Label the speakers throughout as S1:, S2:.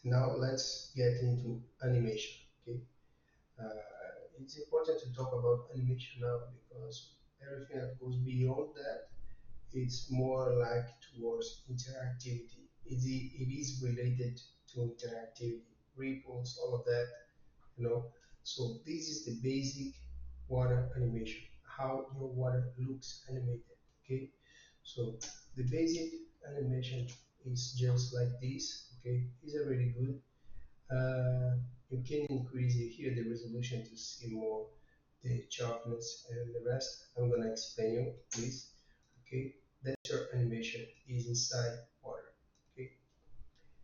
S1: Now let's get into animation. Okay, it's important to talk about animation now because everything that goes beyond that, it's more like towards interactivity. It is related to interactivity, ripples, all of that, you know. So this is the basic water animation, how your water looks animated. Okay, so the basic animation is just like this. Okay, it's already good. You can increase it here the resolution to see more the sharpness and the rest. I'm gonna explain you, please. Okay, that's your animation is inside water. Okay,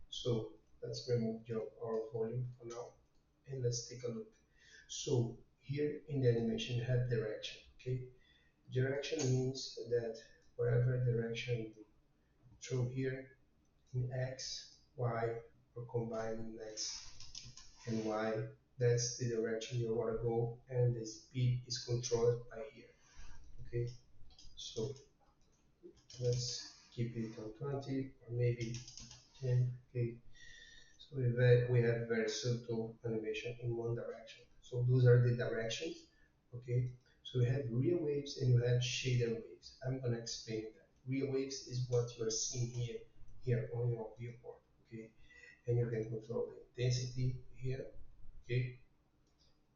S1: so let's remove our volume for now and let's take a look. So here in the animation you have direction. Okay, direction means that whatever direction you throw here in X, Y, or combine in X and Y, that's the direction you want to go, and the speed is controlled by here. Okay, so let's keep it on 20 or maybe 10. Okay, so we have very subtle animation in one direction. So those are the directions. Okay, so we have real waves and you have shader waves. I'm gonna explain that. Real waves is what you are seeing here on your viewport. Okay, and you can control the intensity here. Okay,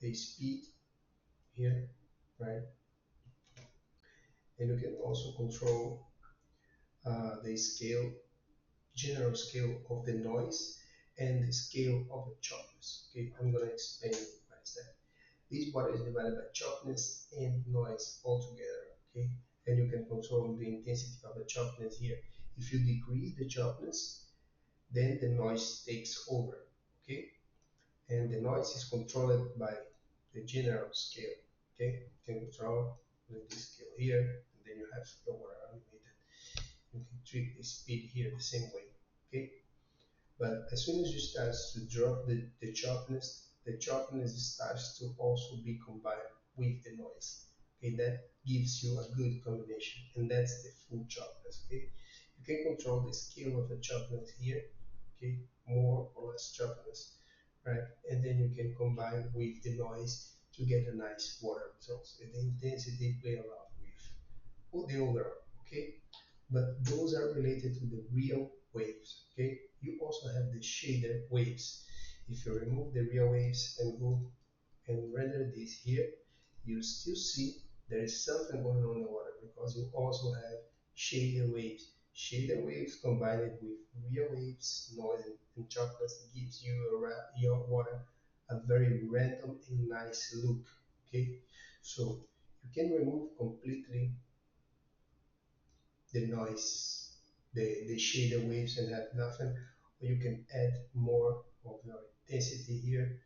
S1: the speed here, right? And you can also control the scale, general scale of the noise and the scale of the sharpness. Okay, I'm gonna explain what is that. This water is divided by sharpness and noise altogether. Okay, and you can control the intensity of the sharpness here. If you decrease the sharpness, then the noise takes over. Okay, and the noise is controlled by the general scale. Okay, you can control the scale here, and then you have the water animated. You can treat the speed here the same way. Okay, but as soon as you start to drop the sharpness starts to also be combined with the noise. Okay, that gives you a good combination, and that's the full sharpness. Okay, you can control the scale of the sharpness here. Okay, more or less sharpness, right? And then you can combine with the noise to get a nice water results. And the intensity play around with the overall. Okay, but those are related to the real waves. Okay, you also have the shaded waves. If you remove the real waves and go and render this here, you still see there is something going on in the water because you also have shaded waves. Shaded waves combined with real waves, noise, and sharpness gives you your water a very random and nice look. Okay, so you can remove completely the noise, the shader waves and have nothing, or you can add more of your intensity here,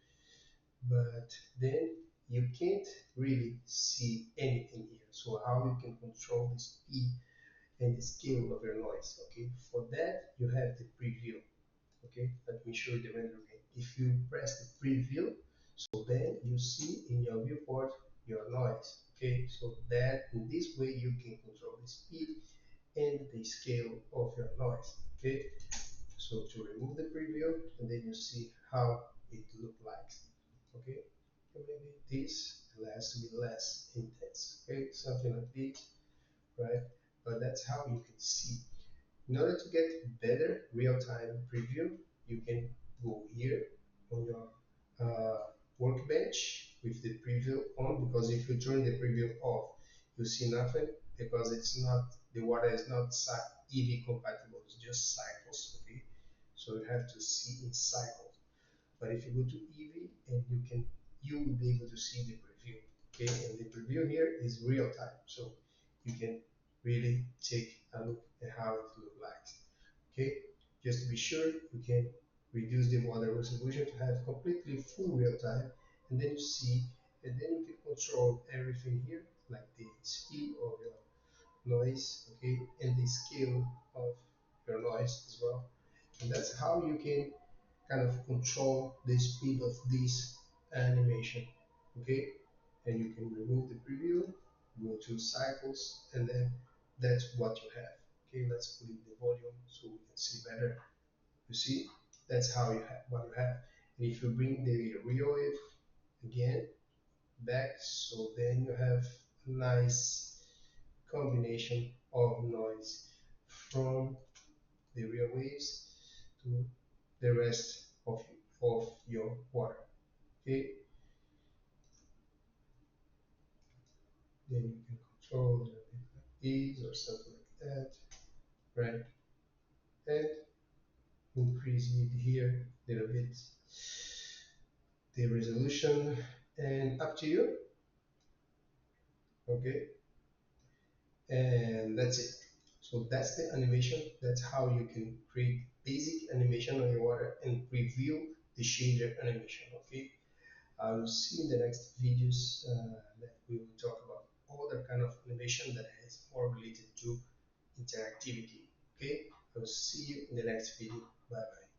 S1: but then you can't really see anything here. So how you can control the speed and the scale of your noise? Okay, for that you have the preview. Okay, let me show you the render again. If you press the preview, so then you see in your viewport your noise. Okay, so that in this way you can control the speed and the scale of your noise. Okay, so to remove the preview, and then you see how it look like. Okay, and maybe this has to be less intense. Okay, something like this, right? But that's how you can see. In order to get better real-time preview, you can go here on your workbench with the preview on, because if you turn the preview off, you see nothing because it's not, the water is not EV compatible, it's just cycles. Okay, so you have to see in cycles. But if you go to EV, and you will be able to see the preview. Okay, and the preview here is real time, so you can really take a look at how it looks like. Okay, just to be sure, you can reduce the water resolution to have completely full real time, and then you see, and then you can control everything here, like the speed of your noise, okay, and the scale of your noise as well. And that's how you can kind of control the speed of this animation. Okay, and you can remove the preview, go to cycles, and then that's what you have. Okay, let's put in the volume so we can see better. You see, That's how you have what you have. And if you bring the real wave again back, so then you have a nice combination of noise from the real waves to the rest of your water. Okay, then you can control it a bit like this or something like that, right? And increase it here a little bit, the resolution, and up to you. Okay, and that's it. So that's the animation. That's how you can create basic animation on your water and preview the shader animation. Okay, I will see in the next videos that we will talk about other kind of animation that is more related to interactivity. Okay, I will see you in the next video. Bye bye.